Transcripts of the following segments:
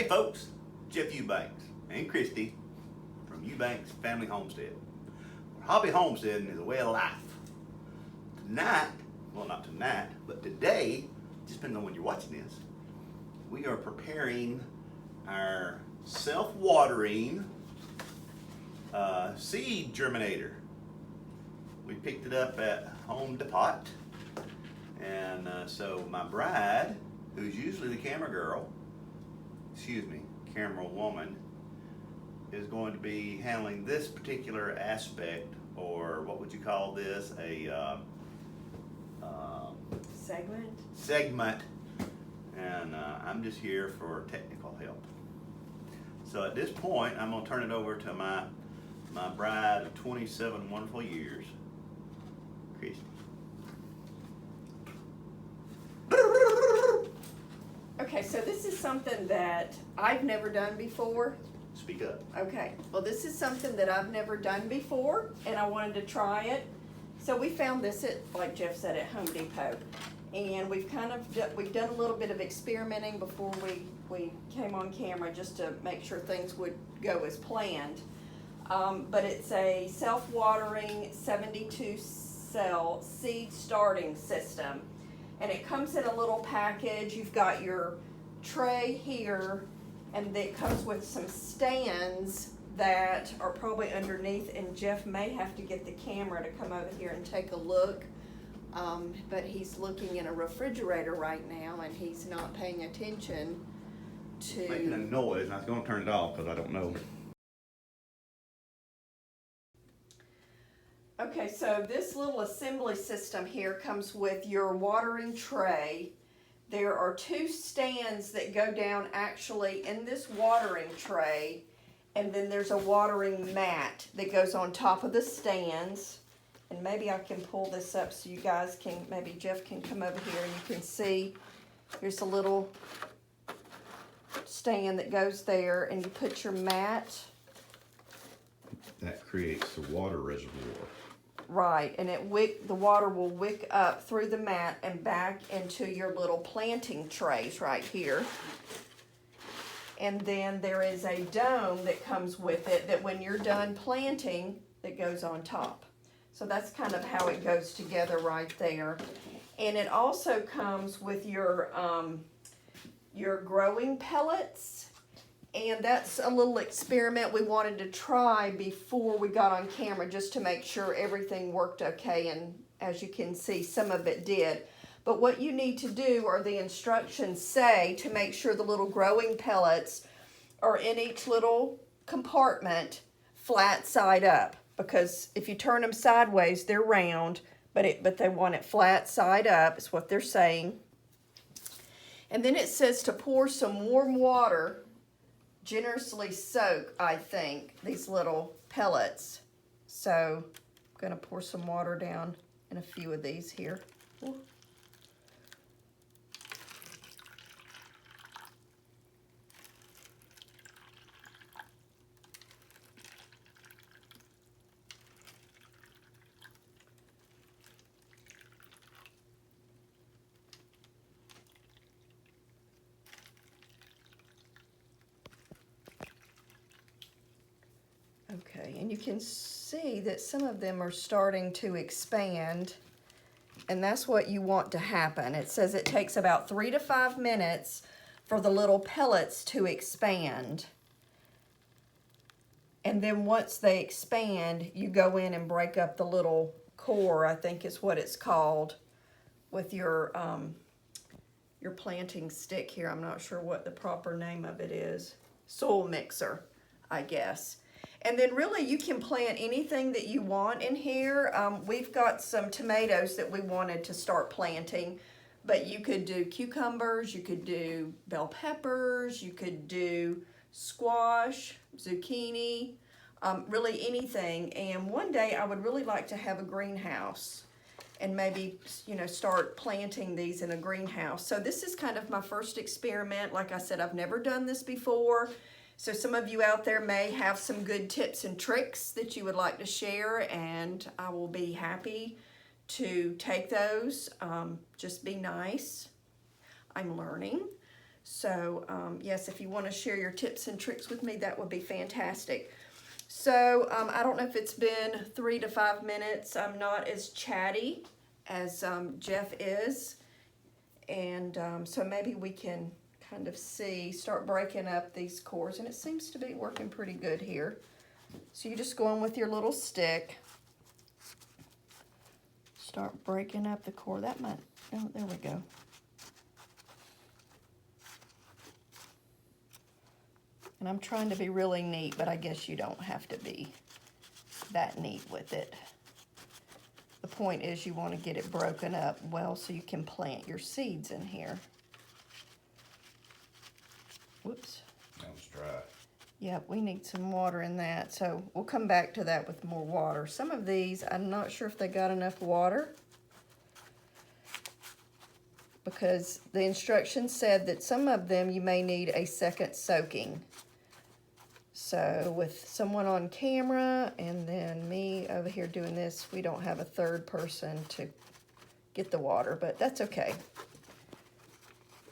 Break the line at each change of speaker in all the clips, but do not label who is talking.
Hey folks, Jeff Eubanks and Christy from Eubanks Family Homestead. Hobby homesteading is a way of life. Tonight, well not tonight, but today, just depending on when you're watching this, we are preparing our self-watering seed germinator. We picked it up at Home Depot, and so my bride, who's usually the camera woman, is going to be handling this particular aspect, or what would you call this? A segment. And I'm just here for technical help. So at this point, I'm going to turn it over to my bride of 27 wonderful years, Christy.
Okay, so this is something that I've never done before.
Speak up.
Okay, well this is something that I've never done before, and I wanted to try it. So we found this at, like Jeff said, at Home Depot. And we've done a little bit of experimenting before we came on camera, just to make sure things would go as planned. But it's a self-watering 72 cell seed starting system. And it comes in a little package. You've got your tray here, and it comes with some stands that are probably underneath, and Jeff may have to get the camera to come over here and take a look. But he's looking in a refrigerator right now, and he's not paying attention to...
Making a noise, and I was going to turn it off because I don't know.
Okay, so this little assembly system here comes with your watering tray. There are two stands that go down actually in this watering tray, and then there's a watering mat that goes on top of the stands. And maybe I can pull this up so you guys can, maybe Jeff can come over here and you can see. Here's a little stand that goes there, and you put your mat.
That creates the water reservoir.
Right, and the water will wick up through the mat and back into your little planting trays right here. And then there is a dome that comes with it that when you're done planting, it goes on top. So that's kind of how it goes together right there. And it also comes with your growing pellets. And that's a little experiment we wanted to try before we got on camera, just to make sure everything worked okay. And as you can see, some of it did. But what you need to do, or the instructions say, to make sure the little growing pellets are in each little compartment flat side up. Because if you turn them sideways, they're round, but they want it flat side up, is what they're saying. And then it says to pour some warm water, generously soak, I think, these little pellets. So I'm going to pour some water down in a few of these here. Ooh. Okay, and you can see that some of them are starting to expand, and that's what you want to happen. It says it takes about 3 to 5 minutes for the little pellets to expand. And then once they expand, you go in and break up the little core, I think is what it's called, with your planting stick here. I'm not sure what the proper name of it is. Soil mixer, I guess. And then really you can plant anything that you want in here. We've got some tomatoes that we wanted to start planting, but you could do cucumbers, you could do bell peppers, you could do squash, zucchini, really anything. And one day I would really like to have a greenhouse and maybe, you know, start planting these in a greenhouse. So this is kind of my first experiment. Like I said, I've never done this before. So some of you out there may have some good tips and tricks that you would like to share, and I will be happy to take those. Just be nice. I'm learning. So yes, if you want to share your tips and tricks with me, that would be fantastic. So I don't know if it's been 3 to 5 minutes. I'm not as chatty as Jeff is. And so maybe we can kind of start breaking up these cores. And it seems to be working pretty good here. So you just go in with your little stick. Start breaking up the core. That might, oh, there we go. And I'm trying to be really neat, but I guess you don't have to be that neat with it. The point is you want to get it broken up well so you can plant your seeds in here. Whoops.
That was dry.
Yeah, we need some water in that, so we'll come back to that with more water. Some of these, I'm not sure if they got enough water, because the instructions said that some of them you may need a second soaking. So with someone on camera and then me over here doing this, we don't have a third person to get the water, but that's okay.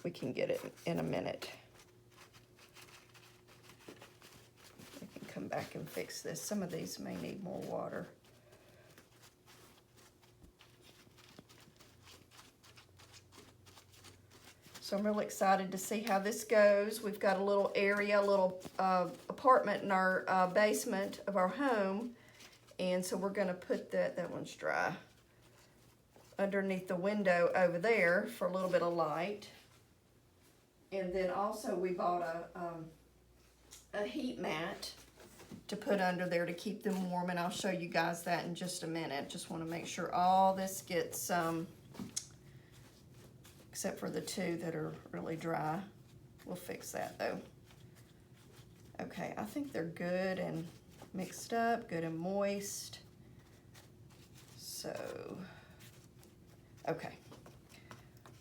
We can get it in a minute. I can come back and fix this. Some of these may need more water. So I'm really excited to see how this goes. We've got a little area, a little apartment in our basement of our home. And so we're gonna put that one's dry, underneath the window over there for a little bit of light. And then also we bought a heat mat to put under there to keep them warm. And I'll show you guys that in just a minute. Just wanna make sure all this gets, except for the two that are really dry. We'll fix that though. Okay, I think they're good and mixed up, good and moist. So, okay.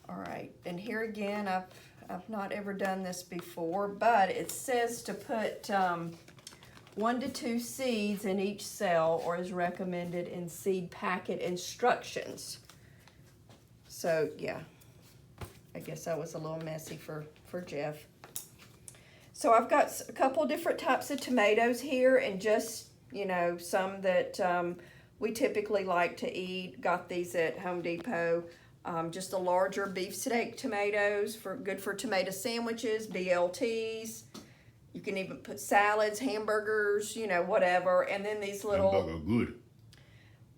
All right, and here again, I've not ever done this before, but it says to put 1 to 2 seeds in each cell, or is recommended in seed packet instructions. So, yeah. I guess that was a little messy for Jeff. So I've got a couple different types of tomatoes here, and just, you know, some that we typically like to eat. Got these at Home Depot. Just the larger beefsteak tomatoes, good for tomato sandwiches, BLTs. You can even put salads, hamburgers, you know, whatever. And then these little
good.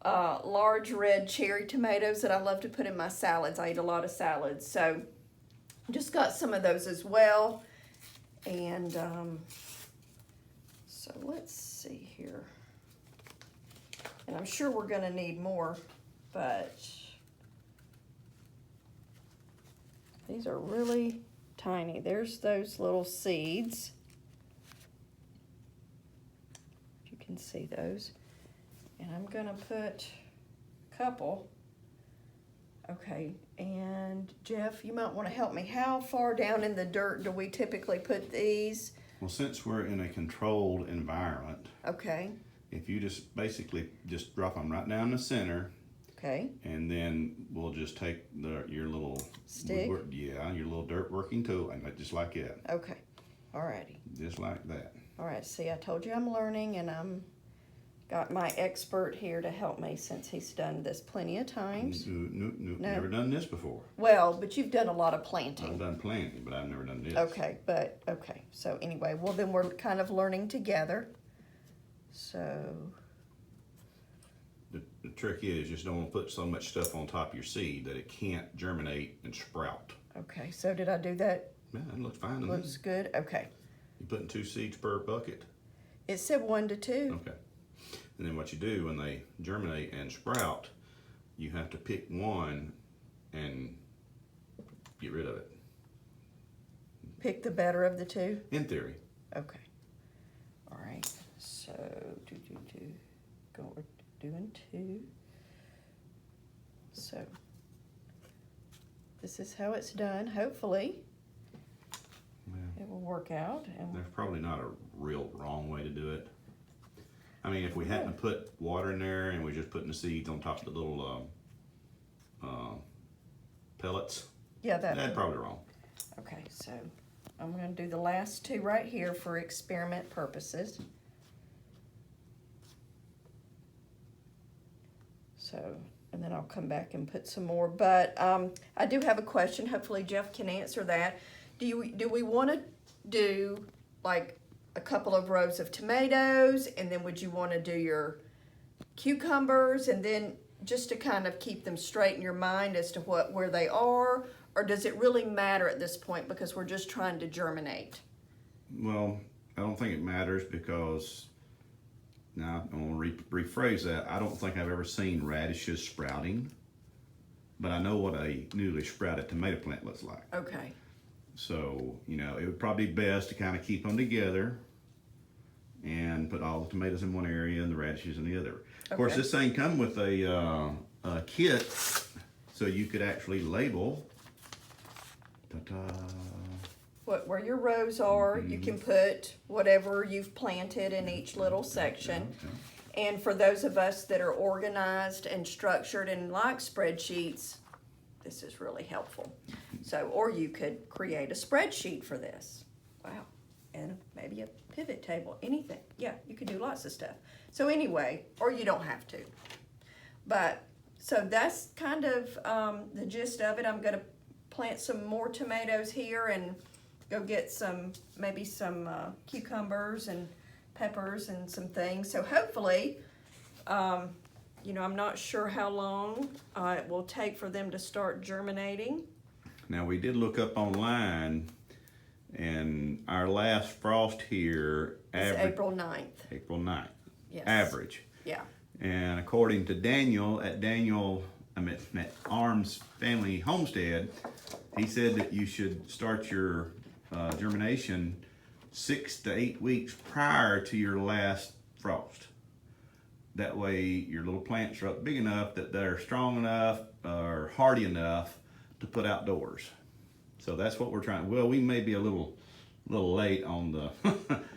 Large red cherry tomatoes that I love to put in my salads. I eat a lot of salads, so just got some of those as well. And so let's see here. And I'm sure we're gonna need more, but these are really tiny. There's those little seeds. If you can see those. And I'm gonna put a couple. Okay, and Jeff, you might wanna help me. How far down in the dirt do we typically put these?
Well, since we're in a controlled environment,
Okay,
if you just basically just drop them right down the center,
okay,
and then we'll just take your little
Stick?
your little dirt working tool, and just like that,
okay, alrighty.
just like that.
Alright, see, I told you I'm learning, and got my expert here to help me since he's done this plenty of times.
No,
No.
never done this before.
Well, but you've done a lot of
I've
planting.
done planting, but I've never done this.
Okay, so anyway, well then we're kind of learning together. So,
The trick is just don't want to put so much stuff on top of your seed that it can't germinate and sprout.
okay, so did I do that?
Yeah, that looks fine to me.
Looks good, okay.
You're putting 2 seeds per bucket.
It said 1 to 2.
Okay. And then what you do when they germinate and sprout, you have to pick one and get rid of it.
Pick the better of the 2?
In theory.
Okay. All right, so, we're doing 2. So, this is how it's done, hopefully.
Yeah.
It will work out. And
There's probably not a real wrong way to do it. I mean, if we hadn't put water in there and we're just putting the seeds on top of the little pellets,
yeah,
that's probably wrong.
okay, so I'm gonna do the last two right here for experiment purposes. So, and then I'll come back and put some more, but I do have a question. Hopefully Jeff can answer that. Do we want to do like a couple of rows of tomatoes, and then would you want to do your cucumbers, and then just to kind of keep them straight in your mind as to where they are, or does it really matter at this point because we're just trying to germinate?
Well, I don't think it matters because, now I'm going to rephrase that. I don't think I've ever seen radishes sprouting, but I know what a newly sprouted tomato plant looks like.
Okay.
So, you know, it would probably be best to kind of keep them together and put all the tomatoes in one area and the radishes in the other. Of course, this thing come with a kit, so you could actually label.
Where your rows are, you can put whatever you've planted in each little section.
Okay.
And for those of us that are organized and structured and like spreadsheets, this is really helpful. So, or you could create a spreadsheet for this. Wow. And maybe a pivot table, anything. Yeah, you could do lots of stuff. So anyway, or you don't have to. But, so that's kind of the gist of it. I'm gonna plant some more tomatoes here and go get maybe some cucumbers and peppers and some things. So hopefully, you know, I'm not sure how long it will take for them to start germinating.
Now, we did look up online, and our last frost here
It's April 9th.
April 9th.
Yes.
Average.
Yeah.
And according to Daniel at Arms Family Homestead, he said that you should start your germination 6 to 8 weeks prior to your last frost. That way your little plants are up big enough that they're strong enough or hardy enough to put outdoors. So that's what we're trying. Well, we may be a little late on the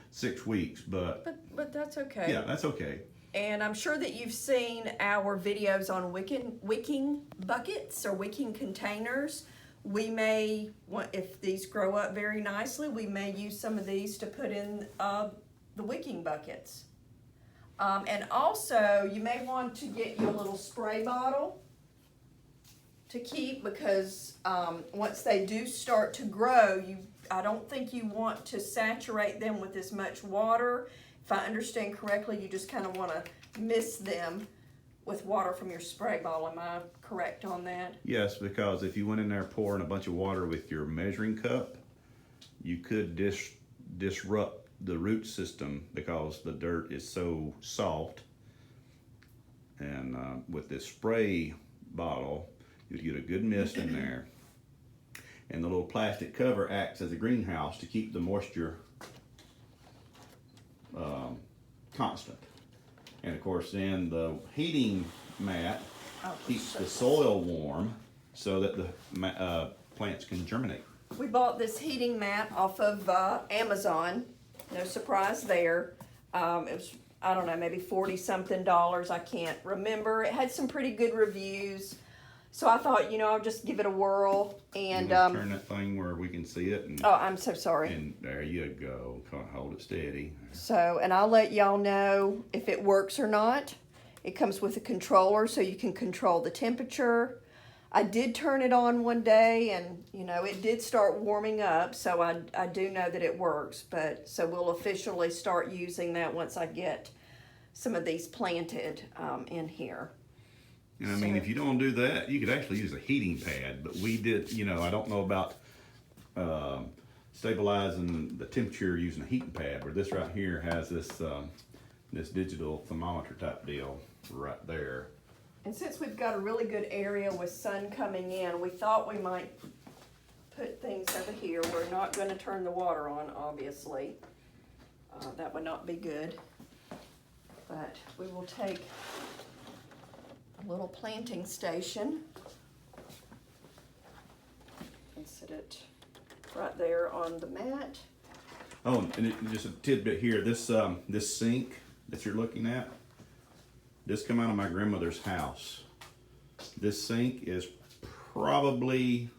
6 weeks, but
that's okay.
yeah, that's okay.
And I'm sure that you've seen our videos on wicking buckets or wicking containers. We may want, if these grow up very nicely, we may use some of these to put in the wicking buckets. And also, you may want to get you a little spray bottle to keep, because once they do start to grow, I don't think you want to saturate them with as much water. If I understand correctly, you just kind of want to mist them with water from your spray bottle. Am I correct on that?
Yes, because if you went in there pouring a bunch of water with your measuring cup, you could disrupt the root system because the dirt is so soft. And with this spray bottle, you'd get a good mist in there. And the little plastic cover acts as a greenhouse to keep the moisture constant. And of course, then the heating mat keeps the soil warm so that the plants can germinate.
We bought this heating mat off of Amazon. No surprise there. It was, I don't know, maybe $40-something. I can't remember. It had some pretty good reviews. So I thought, you know, I'll just give it a whirl. And
turn that thing where we can see it. And,
oh, I'm so sorry.
And there you go. Hold it steady.
So, and I'll let y'all know if it works or not. It comes with a controller so you can control the temperature. I did turn it on one day and, you know, it did start warming up. So I do know that it works. But so we'll officially start using that once I get some of these planted in here.
And I mean, if you don't do that, you could actually use a heating pad. But we did, you know, I don't know about stabilizing the temperature using a heating pad. Where this right here has this this digital thermometer type deal right there.
And since we've got a really good area with sun coming in, we thought we might put things over here. We're not going to turn the water on, obviously. That would not be good. But we will take a little planting station and set it right there on the mat.
Oh, and just a tidbit here. This this sink that you're looking at, this come out of my grandmother's house. This sink is probably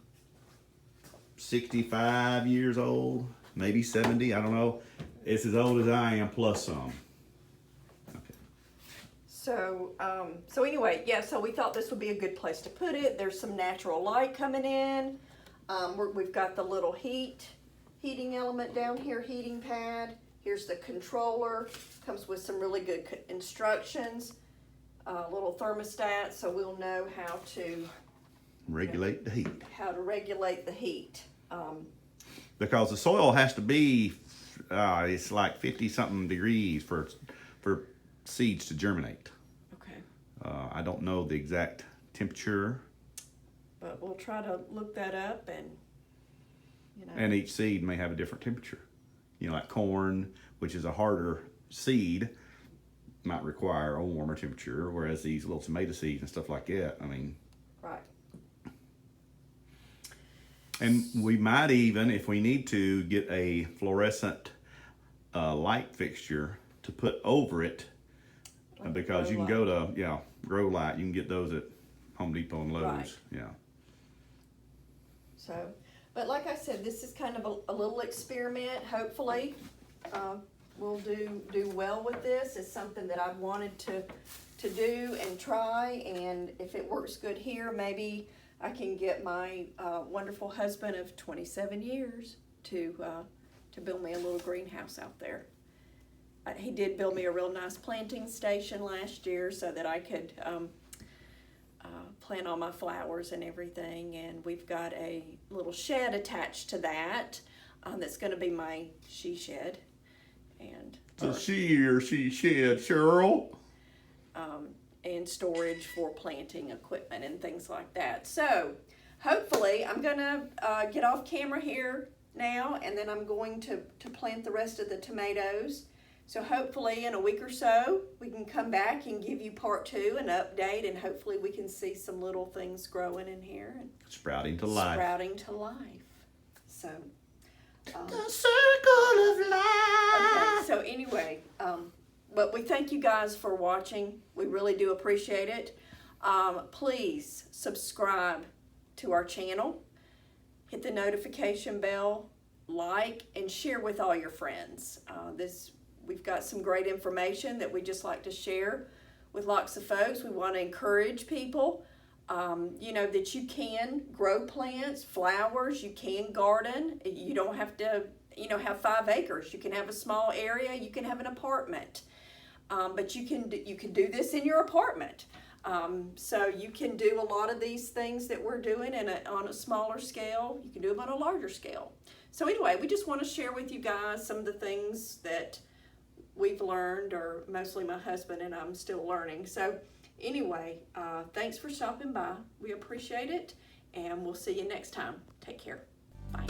65 years old, maybe 70. I don't know. It's as old as I am, plus some. Okay.
So, so anyway, yeah, so we thought this would be a good place to put it. There's some natural light coming in. We've got the little heating element down here, heating pad. Here's the controller. Comes with some really good instructions. Little thermostat, so we'll know how to
Regulate the heat.
How to regulate the heat.
Because the soil has to be, it's like 50 something degrees for seeds to germinate.
Okay.
I don't know the exact temperature.
But we'll try to look that up and, you know.
And each seed may have a different temperature. You know, like corn, which is a harder seed, might require a warmer temperature, whereas these little tomato seeds and stuff like that, I mean.
Right.
And we might even, if we need to, get a fluorescent light fixture to put over it, because you can go to, grow light. You can get those at Home Depot and Lowe's.
Right.
Yeah.
So, but like I said, this is kind of a little experiment. Hopefully, we'll do well with this. It's something that I've wanted to do and try, and if it works good here, maybe I can get my wonderful husband of 27 years to build me a little greenhouse out there. He did build me a real nice planting station last year so that I could plant all my flowers and everything, and we've got a little shed attached to that that's going to be my she shed. And
she shed, Cheryl.
And storage for planting equipment and things like that. So hopefully I'm gonna get off camera here now, and then I'm going to plant the rest of the tomatoes. So hopefully in a week or so we can come back and give you part 2, an update, and hopefully we can see some little things growing in here and
Sprouting to life.
Sprouting to life. So
the circle of life.
okay, so anyway, but we thank you guys for watching. We really do appreciate it. Please subscribe to our channel. Hit the notification bell, like, and share with all your friends. We've got some great information that we just like to share with lots of folks. We want to encourage people, that you can grow plants, flowers, you can garden. You don't have to, have 5 acres. You can have a small area. You can have an apartment. But you can do this in your apartment. So you can do a lot of these things that we're doing on a smaller scale. You can do them on a larger scale. So anyway, we just want to share with you guys some of the things that we've learned, or mostly my husband and I'm still learning. So anyway, thanks for stopping by. We appreciate it, and we'll see you next time. Take care. Bye.